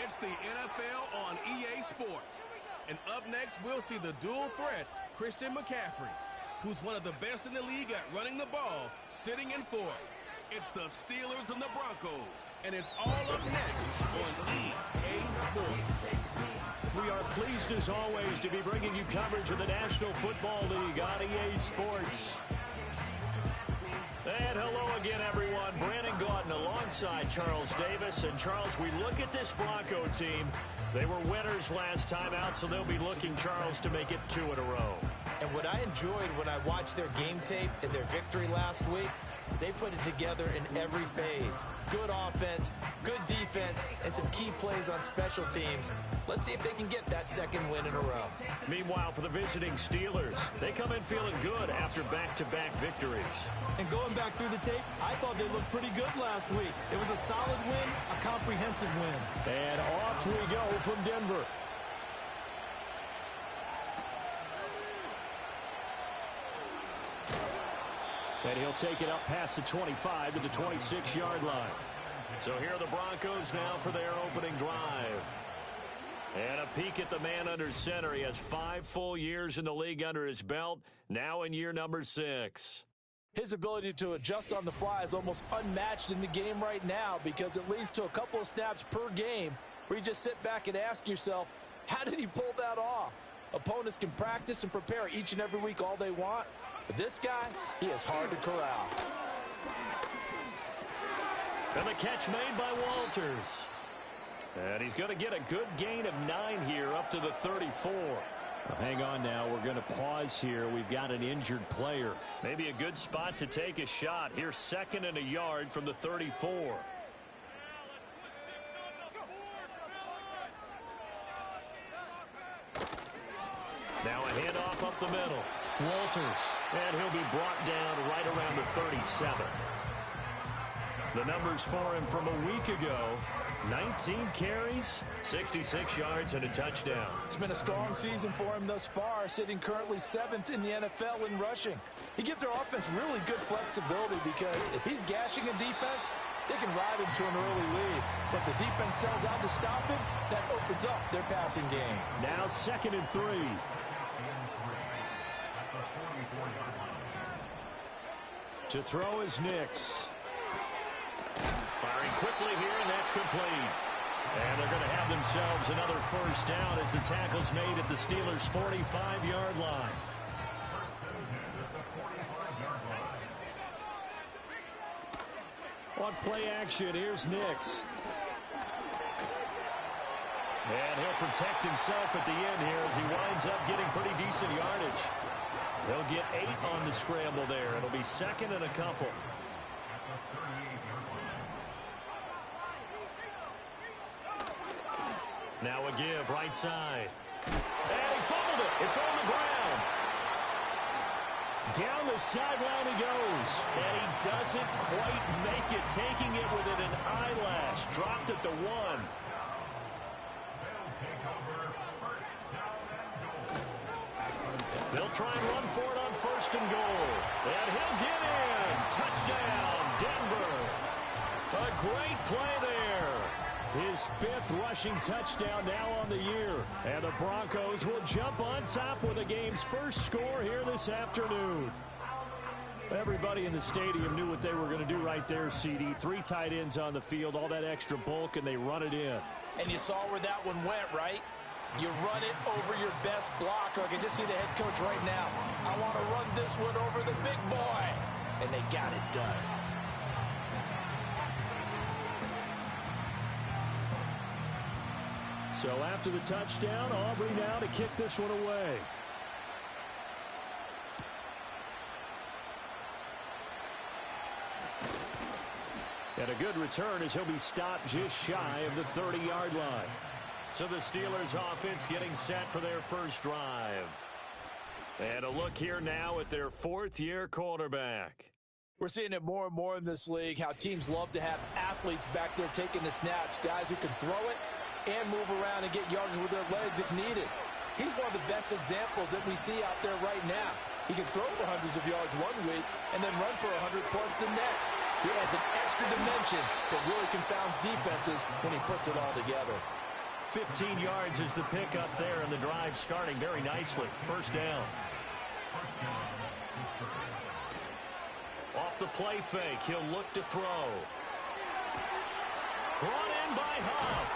It's the NFL on EA Sports. And up next, we'll see the dual threat, Christian McCaffrey, who's one of the best in the league at running the ball, sitting in fourth. It's the Steelers and the Broncos, and it's all up next on EA Sports. We are pleased, as always, to be bringing you coverage of the National Football League on EA Sports. And hello again, everyone. Brandon Gaudin alongside Charles Davis. And, Charles, we look at this Bronco team. They were winners last time out, so they'll be looking, Charles, to make it 2 in a row. And what I enjoyed when I watched their game tape and their victory last week is they put it together in every phase. Good offense, good defense, and some key plays on special teams. Let's see if they can get that second win in a row. Meanwhile, for the visiting Steelers, they come in feeling good after back-to-back victories. And going back through the tape, I thought they looked pretty good last week. It was a solid win, a comprehensive win. And off we go from Denver. And he'll take it up past the 25 to the 26-yard line. So here are the Broncos now for their opening drive. And a peek at the man under center. He has 5 full years in the league under his belt, now in year number 6. His ability to adjust on the fly is almost unmatched in the game right now because it leads to a couple of snaps per game where you just sit back and ask yourself, how did he pull that off? Opponents can practice and prepare each and every week all they want, but this guy, he is hard to corral. And the catch made by Walters. And he's going to get a good gain of 9 here up to the 34. Well, hang on now. We're going to pause here. We've got an injured player. Maybe a good spot to take a shot. Here's 2nd and a yard from the 34. Now a handoff up the middle. Walters. And he'll be brought down right around the 37. The numbers for him from a week ago. 19 carries, 66 yards, and a touchdown. It's been a strong season for him thus far, sitting currently 7th in the NFL in rushing. He gives their offense really good flexibility because if he's gashing a defense, they can ride him to an early lead. But the defense sells out to stop him, that opens up their passing game. Now 2nd and 3. To throw is Nix. Firing quickly here, and that's complete. And they're going to have themselves another first down as the tackle's made at the Steelers' 45-yard line. On play action, here's Nix. And he'll protect himself at the end here as he winds up getting pretty decent yardage. He'll get 8 on the scramble there. It'll be 2nd and a couple. Now a give, right side. And he fumbled it. It's on the ground. Down the sideline he goes. And he doesn't quite make it, taking it within an eyelash. Dropped at the 1. They'll try and run for it on 1st and goal. And he'll get in. Touchdown, Denver. A great play there. His 5th rushing touchdown now on the year. And the Broncos will jump on top with the game's first score here this afternoon. Everybody in the stadium knew what they were going to do right there, CD. 3 tight ends on the field, all that extra bulk, and they run it in. And you saw where that one went, right? You run it over your best blocker. I can just see the head coach right now. I want to run this one over the big boy. And they got it done. So after the touchdown, Aubrey now to kick this one away. And a good return as he'll be stopped just shy of the 30-yard line. So the Steelers offense getting set for their first drive. And a look here now at their 4th-year quarterback. We're seeing it more and more in this league, how teams love to have athletes back there taking the snaps, guys who can throw it and move around and get yards with their legs if needed. He's one of the best examples that we see out there right now. He can throw for hundreds of yards one week and then run for 100-plus the next. He adds an extra dimension that really confounds defenses when he puts it all together. 15 yards is the pickup there, and the drive starting very nicely. First down. Off the play fake, he'll look to throw. Brought in by Huff.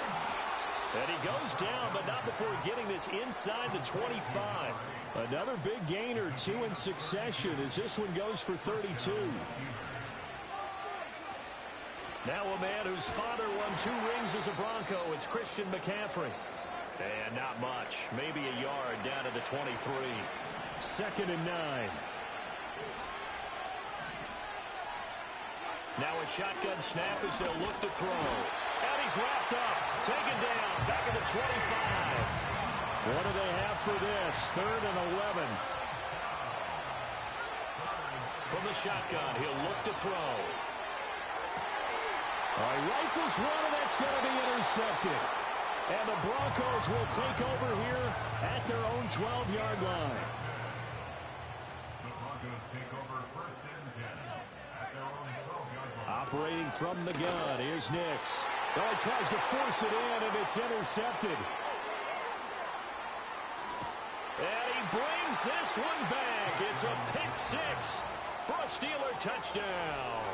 And he goes down, but not before getting this inside the 25. Another big gain or two in succession as this one goes for 32. Now a man whose father won 2 rings as a Bronco. It's Christian McCaffrey. And not much. Maybe a yard down to the 23. 2nd and 9. Now a shotgun snap as they'll look to throw. And he's wrapped up. Taken down. Back at the 25. What do they have for this? 3rd and 11. From the shotgun, he'll look to throw. Rifles one, and that's going to be intercepted. And the Broncos will take over here at their own 12-yard line. The Broncos take over 1st and 10 at their own 12-yard line. Operating from the gun, here's Nix. Oh, he tries to force it in, and it's intercepted. And he brings this one back. It's a pick 6 for a Steeler touchdown.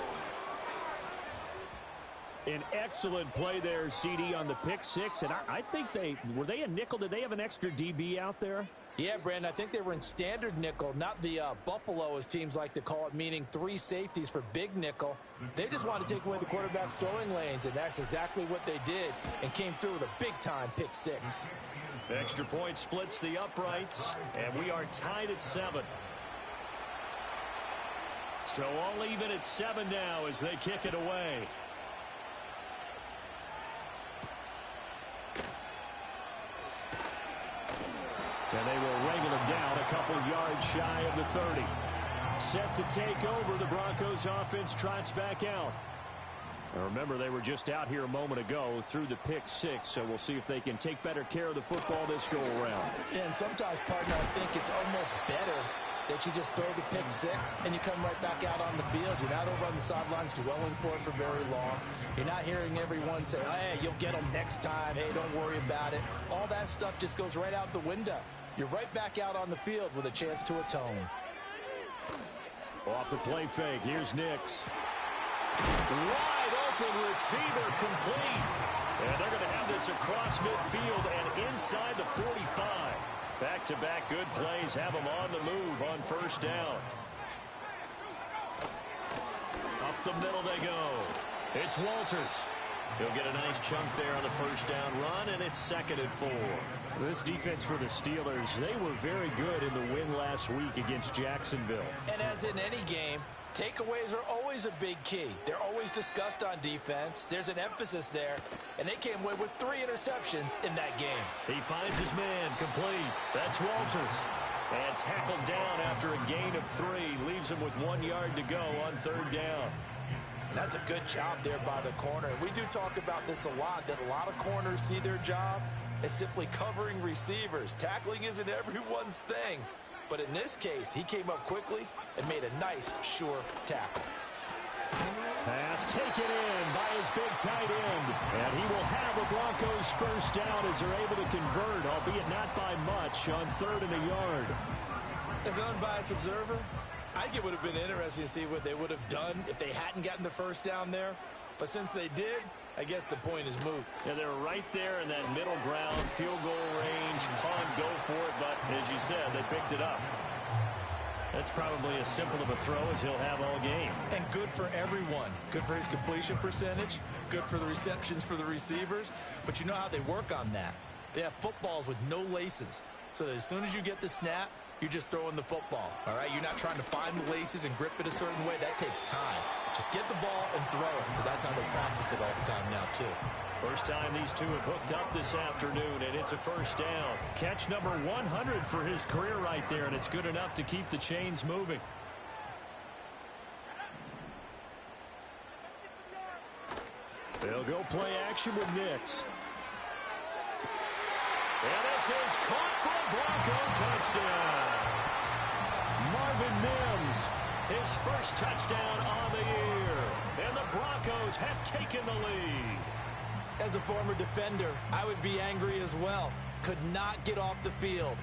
An excellent play there, CD, on the pick 6. And I think were they a nickel? Did they have an extra DB out there? Yeah, Brandon, I think they were in standard nickel, not the Buffalo, as teams like to call it, meaning 3 safeties for big nickel. They just wanted to take away the quarterback's throwing lanes, and that's exactly what they did, and came through with a big-time pick 6. Extra point splits the uprights, and we are tied at 7. So all even at 7 now as they kick it away. And they will wrangle him down a couple yards shy of the 30. Set to take over, the Broncos offense trots back out. Now remember, they were just out here a moment ago through the pick 6, so we'll see if they can take better care of the football this go-around. Yeah, and sometimes, partner, I think it's almost better that you just throw the pick 6 and you come right back out on the field. You're not over on the sidelines dwelling for it for very long. You're not hearing everyone say, hey, you'll get them next time. Hey, don't worry about it. All that stuff just goes right out the window. You're right back out on the field with a chance to atone. Off the play fake, here's Nix. Wide open receiver complete. And they're going to have this across midfield and inside the 45. Back-to-back good plays have them on the move on 1st down. Up the middle they go. It's Walters. He'll get a nice chunk there on the 1st down run, and it's 2nd and 4. This defense for the Steelers, they were very good in the win last week against Jacksonville. And as in any game, takeaways are always a big key. They're always discussed on defense. There's an emphasis there, and they came away with 3 interceptions in that game. He finds his man complete. That's Walters. And tackled down after a gain of 3. Leaves him with 1 yard to go on 3rd down. That's a good job there by the corner. We do talk about this a lot, that a lot of corners see their job as simply covering receivers. Tackling isn't everyone's thing. But in this case, he came up quickly and made a nice, sure tackle. Pass taken in by his big tight end. And he will have the Broncos 1st down as they're able to convert, albeit not by much, on 3rd and a yard. As an unbiased observer, I think it would have been interesting to see what they would have done if they hadn't gotten the 1st down there. But since they did, I guess the point is moot. Yeah, they were right there in that middle ground, field goal range, punt, go for it. But as you said, they picked it up. That's probably as simple of a throw as he'll have all game. And good for everyone. Good for his completion percentage. Good for the receptions for the receivers. But you know how they work on that. They have footballs with no laces. So that as soon as you get the snap, you're just throwing the football, all right? You're not trying to find the laces and grip it a certain way. That takes time. Just get the ball and throw it. So that's how they practice it all the time now, too. First time these two have hooked up this afternoon, and it's a 1st down. Catch number 100 for his career right there, and it's good enough to keep the chains moving. They'll go play action with Nix. And this is caught for a Bronco touchdown. Marvin Mims, his 1st touchdown on the year. And the Broncos have taken the lead. As a former defender, I would be angry as well. Could not get off the field.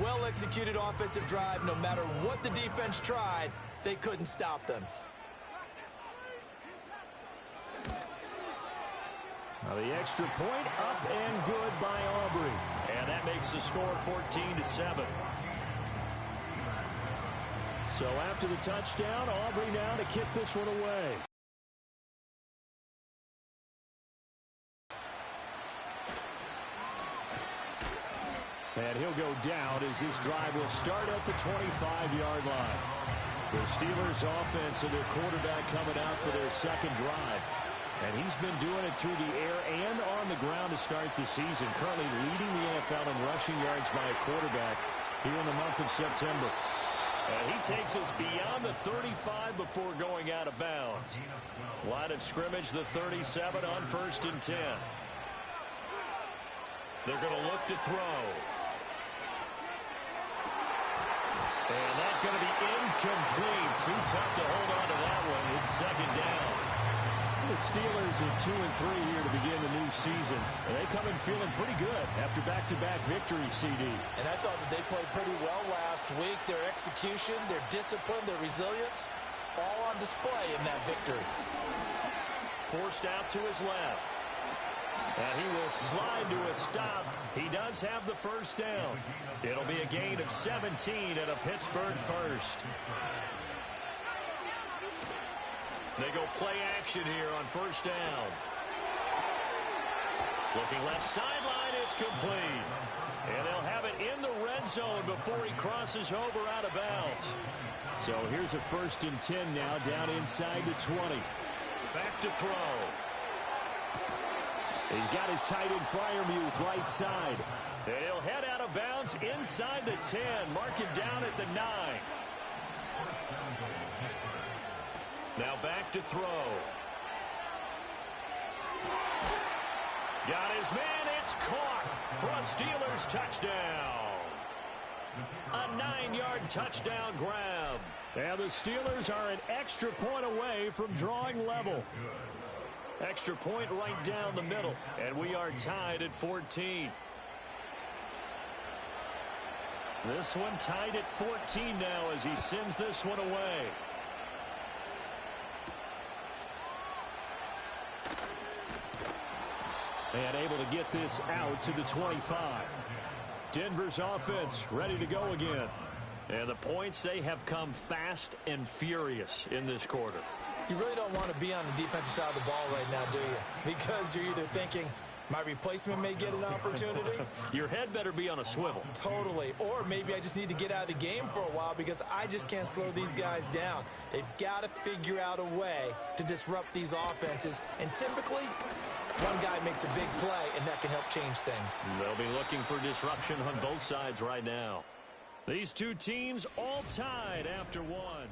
Well-executed offensive drive. No matter what the defense tried, they couldn't stop them. Now the extra point up and good by Aubrey. And that makes the score 14-7. So after the touchdown, Aubrey now to kick this one away. And he'll go down as this drive will start at the 25-yard line. The Steelers offense and their quarterback coming out for their second drive. And he's been doing it through the air and on the ground to start the season. Currently leading the NFL in rushing yards by a quarterback here in the month of September. And he takes us beyond the 35 before going out of bounds. Line of scrimmage, the 37 on 1st and 10. They're going to look to throw. And that's going to be incomplete. Too tough to hold on to that one. It's second down. The Steelers at 2-3 here to begin the new season. And they come in feeling pretty good after back-to-back victories, CD. And I thought that they played pretty well last week. Their execution, their discipline, their resilience, all on display in that victory. Forced out to his left. And he will slide to a stop. He does have the first down. It'll be a gain of 17 and a Pittsburgh first. They go play action here on first down. Looking left sideline, it's complete. And they'll have it in the red zone before he crosses over out of bounds. So here's a 1st and 10 now down inside the 20. Back to throw. He's got his tight end Freiermuth right side. And he'll head out of bounds inside the 10. Mark it down at the 9. Now back to throw. Got his man. It's caught for a Steelers touchdown. A 9-yard touchdown grab. And the Steelers are an extra point away from drawing level. Extra point right down the middle. And we are tied at 14. This one tied at 14 now as he sends this one away. And able to get this out to the 25. Denver's offense ready to go again. And the points, they have come fast and furious in this quarter. You really don't want to be on the defensive side of the ball right now, do you? Because you're either thinking, my replacement may get an opportunity. Your head better be on a swivel. Totally. Or maybe I just need to get out of the game for a while because I just can't slow these guys down. They've got to figure out a way to disrupt these offenses. And typically, one guy makes a big play, and that can help change things. They'll be looking for disruption on both sides right now. These two teams all tied after one.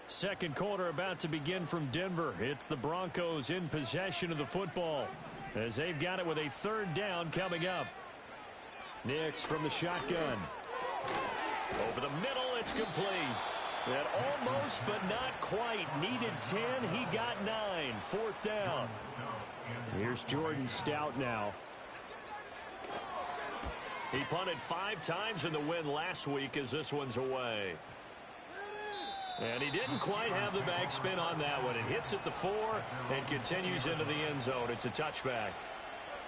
Second quarter about to begin from Denver. It's the Broncos in possession of the football as they've got it with a 3rd down coming up. Nix from the shotgun. Over the middle, it's complete. And almost, but not quite. Needed 10, he got 9. 4th down. Here's Jordan Stout now. He punted 5 times in the win last week as this one's away. And he didn't quite have the backspin on that one. It hits at the 4 and continues into the end zone. It's a touchback.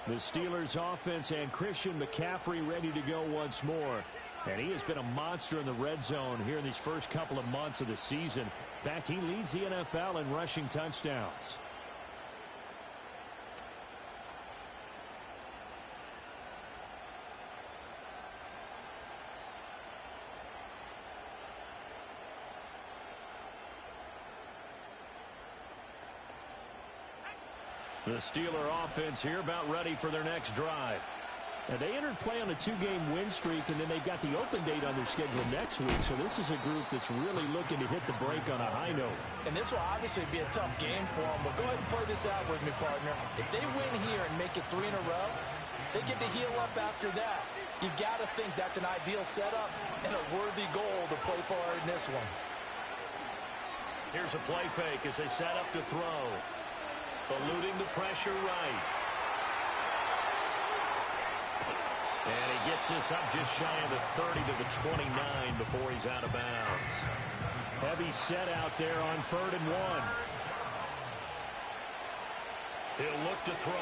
The Steelers offense and Christian McCaffrey ready to go once more. And he has been a monster in the red zone here in these first couple of months of the season. In fact, he leads the NFL in rushing touchdowns. The Steeler offense here about ready for their next drive. And they entered play on a 2-game win streak, and then they've got the open date on their schedule next week. So this is a group that's really looking to hit the break on a high note. And this will obviously be a tough game for them, but go ahead and play this out with me, partner. If they win here and make it 3 in a row, they get to heal up after that. You've got to think that's an ideal setup and a worthy goal to play for in this one. Here's a play fake as they set up to throw. Eluding the pressure right. And he gets this up just shy of the 30 to the 29 before he's out of bounds. Heavy set out there on 3rd and 1. He'll look to throw.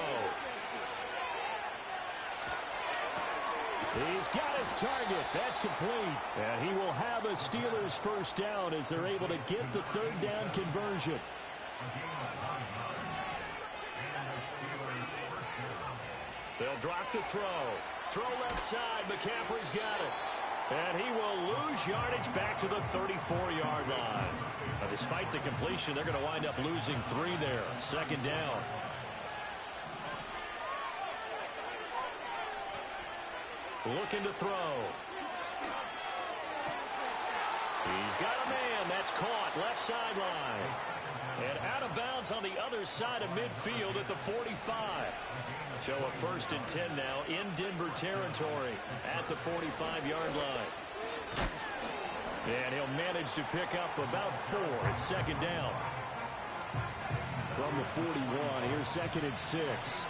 He's got his target. That's complete. And he will have a Steelers first down as they're able to get the 3rd down conversion. They'll drop to throw. Throw left side. McCaffrey's got it. And he will lose yardage back to the 34-yard line. Now, despite the completion, they're going to wind up losing 3 there. 2nd down. Looking to throw. He's got a man. That's caught. Left sideline. And out of bounds on the other side of midfield at the 45. So a 1st and 10 now in Denver territory at the 45-yard line. And he'll manage to pick up about 4. It's 2nd down. From the 41, here's 2nd and 6.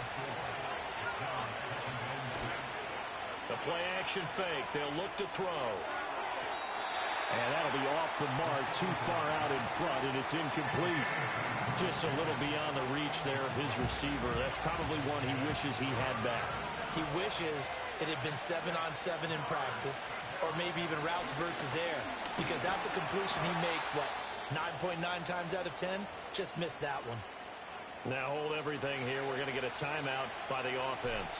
The play action fake. They'll look to throw. And that'll be off the mark, too far out in front, and it's incomplete. Just a little beyond the reach there of his receiver. That's probably one he wishes he had back. He wishes it had been 7-on-7 in practice, or maybe even routes versus air, because that's a completion he makes, 9.9 times out of 10? Just missed that one. Now hold everything here. We're going to get a timeout by the offense.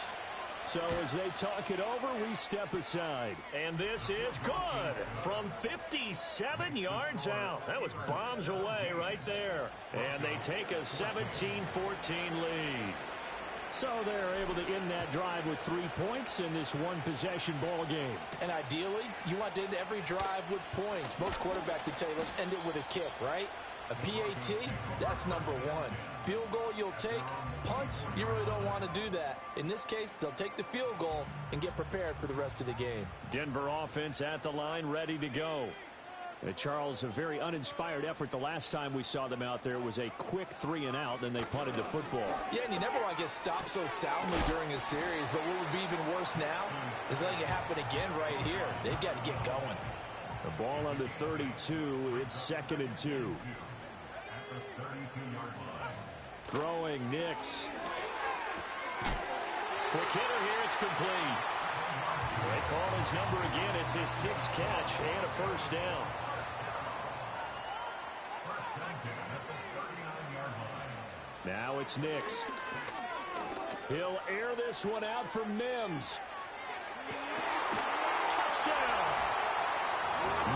So as they talk it over, we step aside. And this is good from 57 yards out. That was bombs away right there. And they take a 17-14 lead. So they're able to end that drive with 3 points in this one-possession ball game. And ideally, you want to end every drive with points. Most quarterbacks would tell you, let's end it with a kick, right? A PAT, that's number 1. Field goal you'll take. Punts, you really don't want to do that. In this case, they'll take the field goal and get prepared for the rest of the game. Denver offense at the line, ready to go. And Charles, a very uninspired effort the last time we saw them out there. Was a quick 3 and out, then they punted the football. Yeah, and you never want to get stopped so soundly during a series, but what would be even worse now is letting it happen again right here. They've got to get going. The ball on the 32, it's 2nd and 2. Throwing Nix. Quick hitter here, it's complete. They call his number again. It's his 6th catch and a first down. Now it's Nix. He'll air this one out for Mims. Touchdown!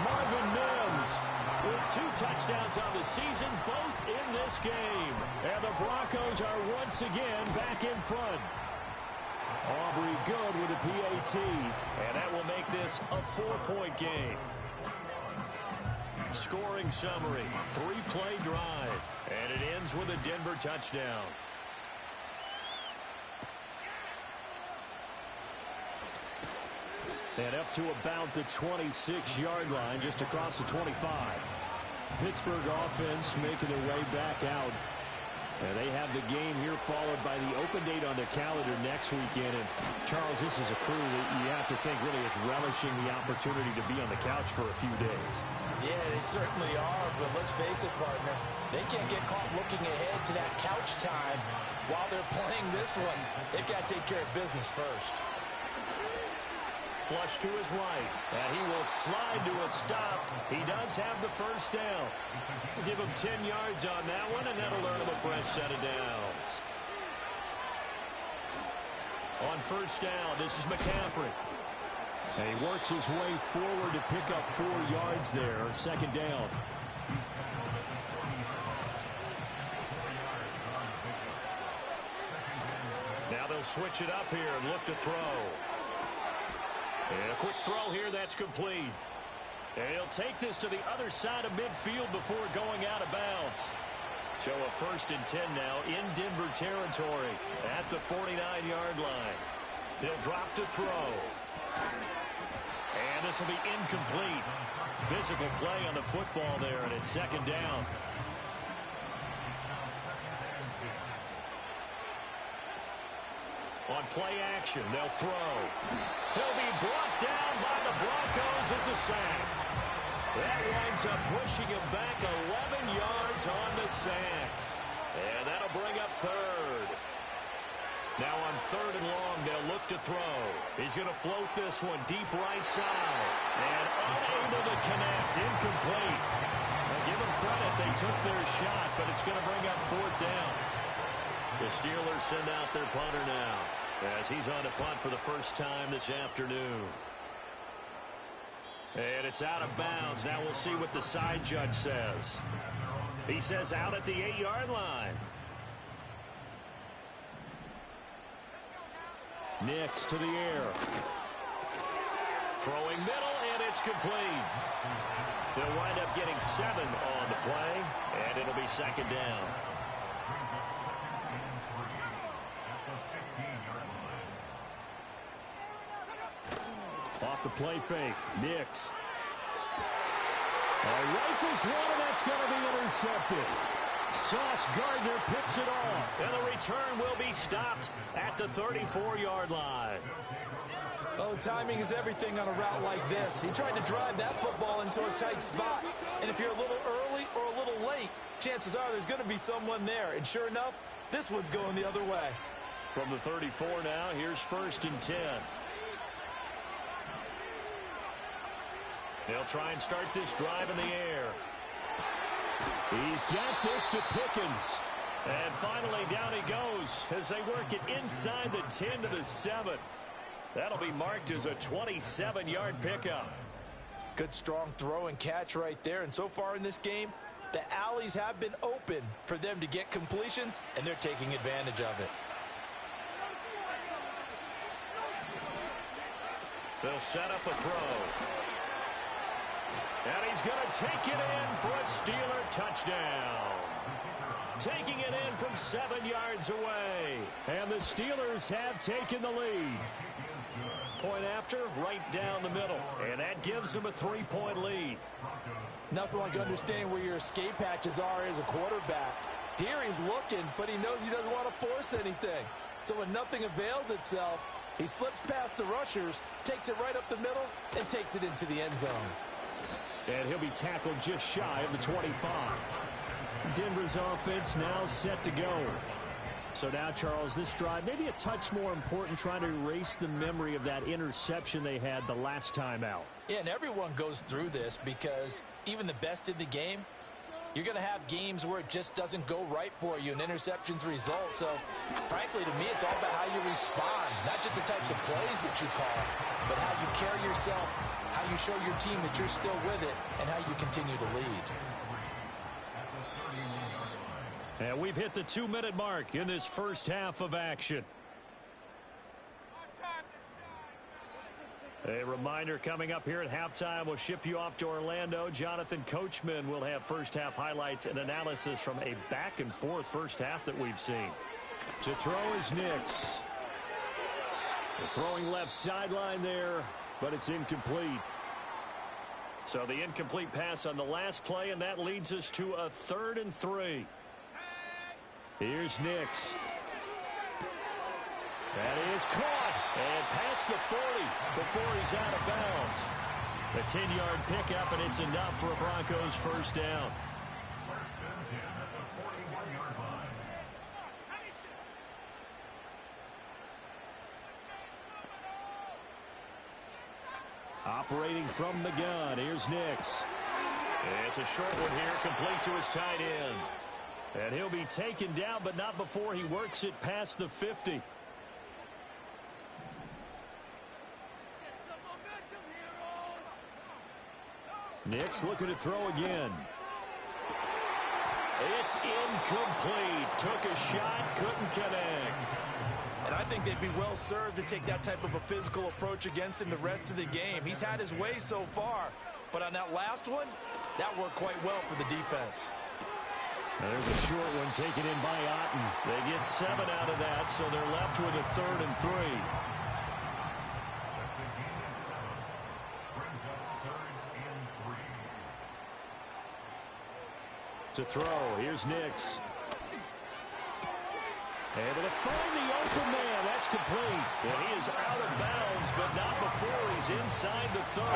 Marvin Mims With 2 touchdowns on the season, both in this game. And the Broncos are once again back in front. Aubrey good with a PAT. And that will make this a 4-point game. Scoring summary, 3-play drive. And it ends with a Denver touchdown. And up to about the 26-yard line, just across the 25. Pittsburgh offense making their way back out. And they have the game here followed by the open date on their calendar next weekend. And, Charles, this is a crew that you have to think really is relishing the opportunity to be on the couch for a few days. Yeah, they certainly are, but let's face it, partner. They can't get caught looking ahead to that couch time while they're playing this one. They've got to take care of business first. Flush to his right, and he will slide to a stop. He does have the first down. We'll give him 10 yards on that one, and that'll earn him a fresh set of downs. On first down, this is McCaffrey. And he works his way forward to pick up 4 yards there. 2nd down. Now they'll switch it up here and look to throw. And a quick throw here, that's complete. And he'll take this to the other side of midfield before going out of bounds. So a 1st and 10 now in Denver territory at the 49-yard line. He'll drop to throw. And this will be incomplete. Physical play on the football there, and it's 2nd down. On play action. They'll throw. He'll be brought down by the Broncos. It's a sack. That winds up pushing him back 11 yards on the sack. And that'll bring up third. Now on third and long, they'll look to throw. He's going to float this one deep right side. And unable to connect. Incomplete. Now give them credit. They took their shot, but it's going to bring up fourth down. The Steelers send out their punter now as he's on to punt for the first time this afternoon. And it's out of bounds. Now we'll see what the side judge says. He says out at the 8-yard line. Nix to the air. Throwing middle, and it's complete. They'll wind up getting 7 on the play, and it'll be second down. Off the play fake. Nix. Rifles one, and that's going to be intercepted. Sauce Gardner picks it off. And the return will be stopped at the 34-yard line. Oh, timing is everything on a route like this. He tried to drive that football into a tight spot. And if you're a little early or a little late, chances are there's going to be someone there. And sure enough, this one's going the other way. From the 34 now, here's 1st and 10. They'll try and start this drive in the air. He's got this to Pickens. And finally, down he goes as they work it inside the 10 to the 7. That'll be marked as a 27-yard pickup. Good, strong throw and catch right there. And so far in this game, the alleys have been open for them to get completions, and they're taking advantage of it. They'll set up a throw. And he's going to take it in for a Steeler touchdown. Taking it in from 7 yards away. And the Steelers have taken the lead. Point after, right down the middle. And that gives them a 3-point lead. Nothing like understanding where your escape hatches are as a quarterback. Here he's looking, but he knows he doesn't want to force anything. So when nothing avails itself, he slips past the rushers, takes it right up the middle, and takes it into the end zone. And he'll be tackled just shy of the 25. Denver's offense now set to go. So now, Charles, this drive maybe a touch more important, trying to erase the memory of that interception they had the last time out. Yeah, and everyone goes through this because even the best in the game, you're going to have games where it just doesn't go right for you and interceptions result. So, frankly, to me, it's all about how you respond, not just the types of plays that you call, but how you carry yourself, how you show your team that you're still with it, and how you continue to lead. And we've hit the 2-minute mark in this first half of action. A reminder coming up here at halftime, we'll ship you off to Orlando. Jonathan Coachman will have first-half highlights and analysis from a back-and-forth first half that we've seen. To throw is Nix. The throwing left sideline there, but it's incomplete. So the incomplete pass on the last play, and that leads us to a 3rd and 3. Here's Nix. That is caught and past the 40 before he's out of bounds. A 10-yard pickup, and it's enough for a Broncos first down. Operating from the gun, here's Nix. It's a short one here, complete to his tight end. And he'll be taken down, but not before he works it past the 50. Nix looking to throw again. It's incomplete. Took a shot, couldn't connect. And I think they'd be well served to take that type of a physical approach against him the rest of the game. He's had his way so far, but on that last one, that worked quite well for the defense. Now there's a short one taken in by Otten. They get 7 out of that, so they're left with a 3rd and 3. To throw, here's Nix. Able to find the open man. That's complete. And he is out of bounds, but not before he's inside the 30.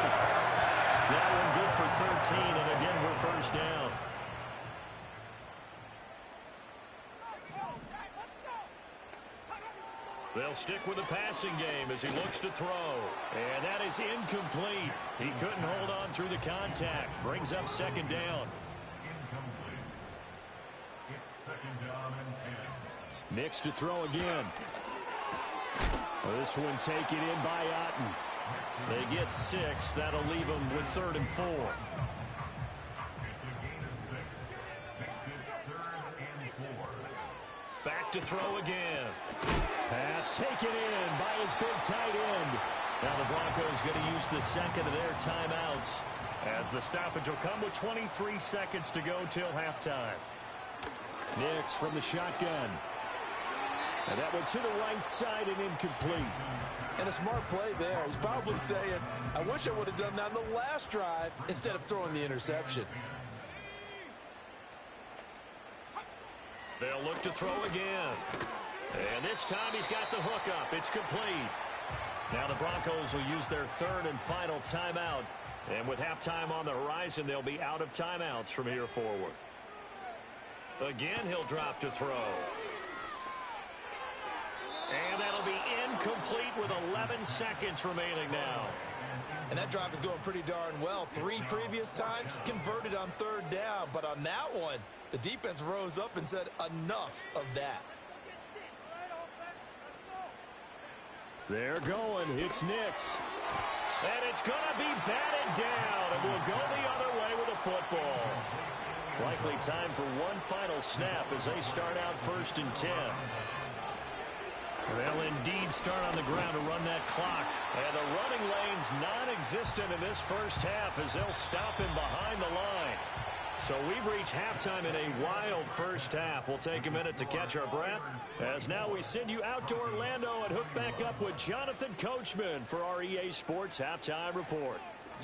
That one good for 13 and a Denver first down. They'll stick with the passing game as he looks to throw. And that is incomplete. He couldn't hold on through the contact. Brings up second down. Incomplete. It's second down and 10. Nix to throw again. This one taken in by Otten. They get 6. That'll leave them with 3rd and 4. It's a gain of 6. Makes it 3rd and 4. Back to throw again. Pass taken in by his big tight end. Now the Broncos going to use the second of their timeouts as the stoppage will come with 23 seconds to go till halftime. Nix from the shotgun. And that one to the right side and incomplete. And a smart play there. He's probably saying, I wish I would have done that on the last drive instead of throwing the interception. They'll look to throw again. And this time he's got the hook up. It's complete. Now the Broncos will use their 3rd and final timeout. And with halftime on the horizon, they'll be out of timeouts from here forward. Again, he'll drop to throw. And that'll be incomplete with 11 seconds remaining now. And that drive is going pretty darn well. 3 previous times converted on 3rd down. But on that one, the defense rose up and said enough of that. They're going. It's Nix. And it's going to be batted down. And we'll go the other way with a football. Likely time for one final snap as they start out 1st and 10. They'll indeed start on the ground to run that clock. And the running lane's non-existent in this first half as they'll stop him behind the line. So we've reached halftime in a wild first half. We'll take a minute to catch our breath as now we send you out to Orlando and hook back up with Jonathan Coachman for our EA Sports Halftime Report.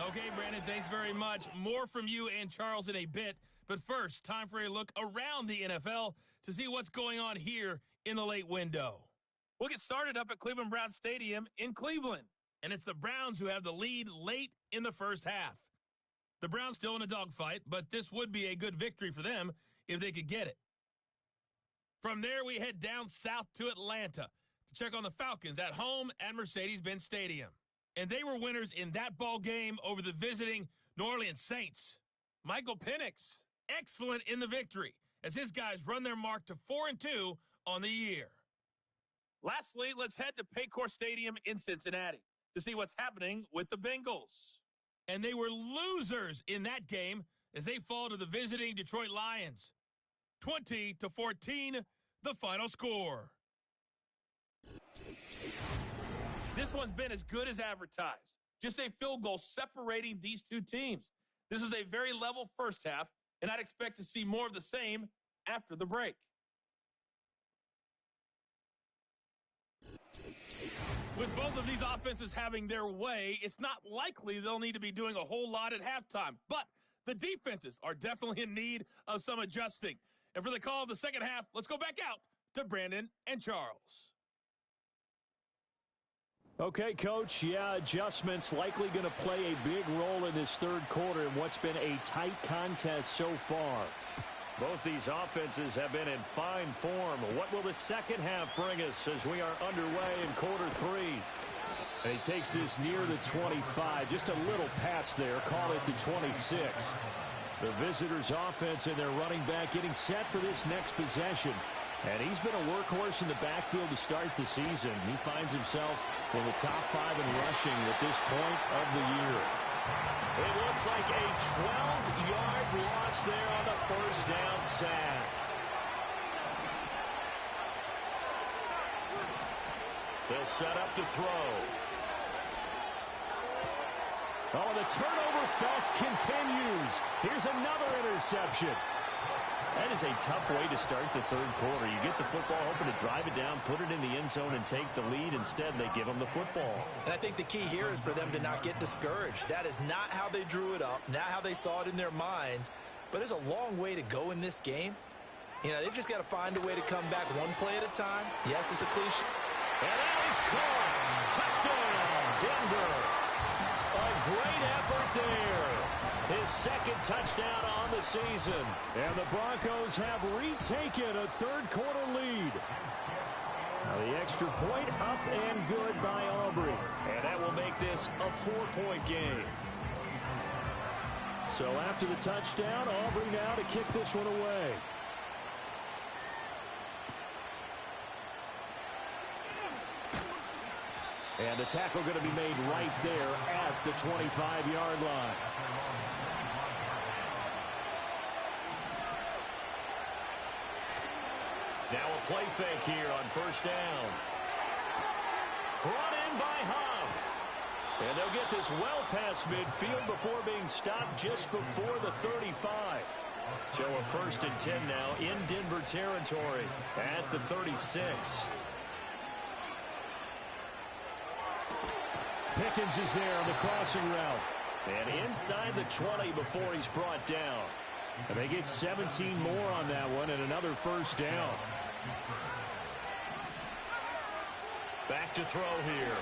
Okay, Brandon, thanks very much. More from you and Charles in a bit. But first, time for a look around the NFL to see what's going on here in the late window. We'll get started up at Cleveland Browns Stadium in Cleveland. And it's the Browns who have the lead late in the first half. The Browns still in a dogfight, but this would be a good victory for them if they could get it. From there, we head down south to Atlanta to check on the Falcons at home at Mercedes-Benz Stadium. And they were winners in that ball game over the visiting New Orleans Saints. Michael Penix, excellent in the victory as his guys run their mark to 4-2 on the year. Lastly, let's head to Paycor Stadium in Cincinnati to see what's happening with the Bengals. And they were losers in that game as they fall to the visiting Detroit Lions. 20-14, the final score. This one's been as good as advertised. Just a field goal separating these two teams. This was a very level first half, and I'd expect to see more of the same after the break. With both of these offenses having their way, it's not likely they'll need to be doing a whole lot at halftime. But the defenses are definitely in need of some adjusting. And for the call of the second half, let's go back out to Brandon and Charles. Okay, Coach. Yeah, adjustments likely going to play a big role in this third quarter in what's been a tight contest so far. Both these offenses have been in fine form. What will the second half bring us as we are underway in quarter 3? And he takes this near the 25. Just a little pass there. Call it the 26. The visitors' offense and their running back getting set for this next possession. And he's been a workhorse in the backfield to start the season. He finds himself in the top 5 in rushing at this point of the year. It looks like a 12-yard loss there on the first down sack. They'll set up to throw. Oh, the turnover fest continues. Here's another interception. That is a tough way to start the third quarter. You get the football, hoping to drive it down, put it in the end zone, and take the lead. Instead, they give them the football. And I think the key here is for them to not get discouraged. That is not how they drew it up, not how they saw it in their minds. But there's a long way to go in this game. You know, they've just got to find a way to come back one play at a time. Yes, it's a cliche. And that is caught. Touchdown, Denver. A great effort there. His second touchdown on the season. And the Broncos have retaken a third-quarter lead. Now the extra point up and good by Aubrey. And that will make this a 4-point game. So after the touchdown, Aubrey now to kick this one away. And the tackle going to be made right there at the 25-yard line. Now a play fake here on first down. Brought in by Huff. And they'll get this well past midfield before being stopped just before the 35. So a 1st and 10 now in Denver territory at the 36. Pickens is there on the crossing route. And inside the 20 before he's brought down. And they get 17 more on that one and another first down. Back to throw here.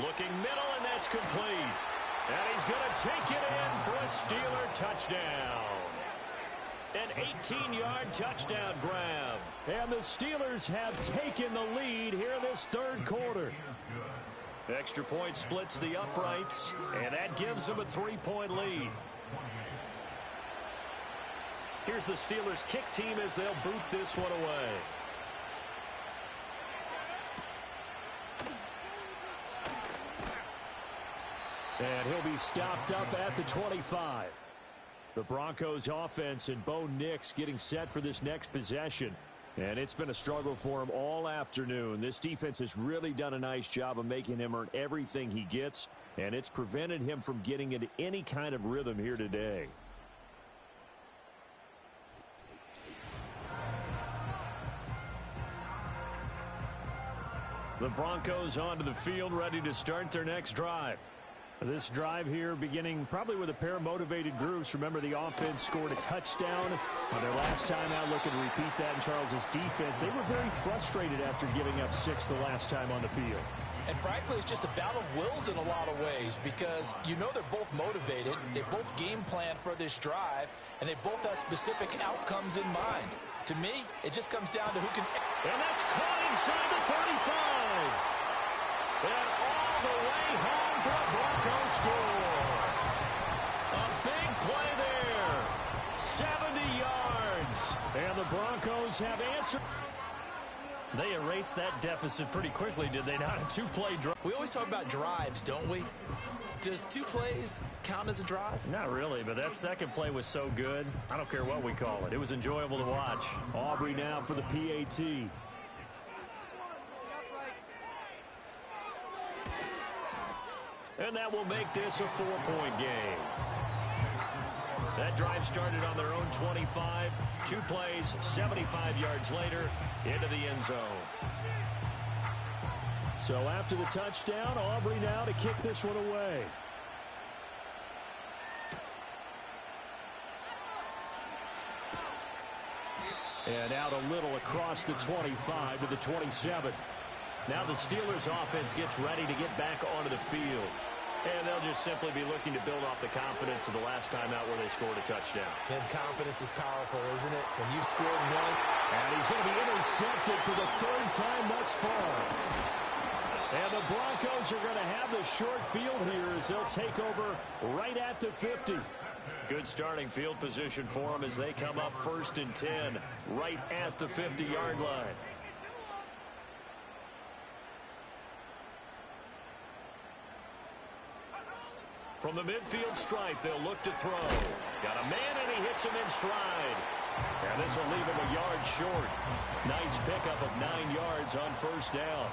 Looking middle, and that's complete. And he's going to take it in for a Steeler touchdown. An 18-yard touchdown grab. And the Steelers have taken the lead here this third quarter. Extra point splits the uprights, and that gives them a 3-point lead. Here's the Steelers kick team as they'll boot this one away. And he'll be stopped up at the 25. The Broncos offense and Bo Nix getting set for this next possession. And it's been a struggle for him all afternoon. This defense has really done a nice job of making him earn everything he gets, and it's prevented him from getting into any kind of rhythm here today. The Broncos onto the field, ready to start their next drive. This drive here beginning probably with a pair of motivated groups. Remember, the offense scored a touchdown on their last time out, looking to repeat that in Charles's defense. They were very frustrated after giving up 6 the last time on the field. And frankly, it's just a battle of wills in a lot of ways because you know they're both motivated. They both game plan for this drive, and they both have specific outcomes in mind. To me, it just comes down to who can... And that's caught inside the 35. And all the way home for a Bronco score. A big play there. 70 yards. And the Broncos have answered. They erased that deficit pretty quickly, did they not? A 2-play drive. We always talk about drives, don't we? Does 2 plays count as a drive? Not really, but that second play was so good. I don't care what we call it. It was enjoyable to watch. Aubrey now for the PAT. And that will make this a 4-point game. That drive started on their own 25. 2 plays, 75 yards later, into the end zone. So after the touchdown, Aubrey now to kick this one away. And out a little across the 25 to the 27. Now the Steelers offense gets ready to get back onto the field. And they'll just simply be looking to build off the confidence of the last time out where they scored a touchdown. And confidence is powerful, isn't it? When you've scored one. And he's going to be intercepted for the 3rd time thus far. And the Broncos are going to have the short field here as they'll take over right at the 50. Good starting field position for them as they come up 1st and 10 right at the 50-yard line. From the midfield stripe, they'll look to throw. Got a man, and he hits him in stride. And this will leave him a yard short. Nice pickup of 9 yards on 1st down.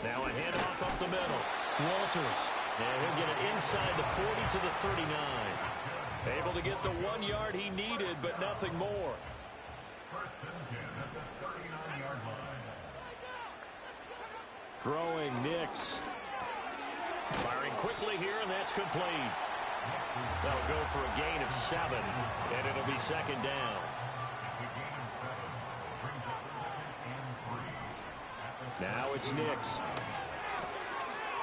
Now a handoff up the middle. Walters. And he'll get it inside the 40 to the 39. Able to get the 1 yard he needed, but nothing more. 1st and 10 at the 39-yard line. Throwing Nix. Firing quickly here, and that's complete. That'll go for a gain of 7, and it'll be second down. Now it's Nix.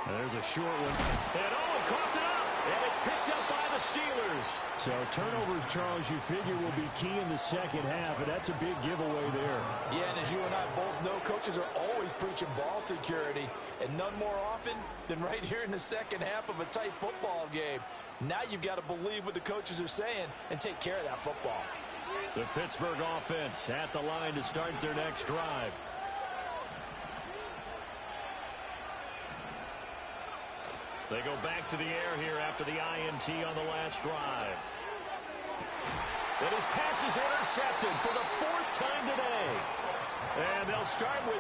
And there's a short one. And he coughed it up. And it's picked up by the Steelers. So turnovers, Charles, you figure will be key in the second half, and that's a big giveaway there. Yeah, and as you and I both know, coaches are always preaching ball security, and none more often than right here in the second half of a tight football game. Now you've got to believe what the coaches are saying and take care of that football. The Pittsburgh offense at the line to start their next drive. They go back to the air here after the INT on the last drive. And his pass is intercepted for the 4th time today. And they'll start with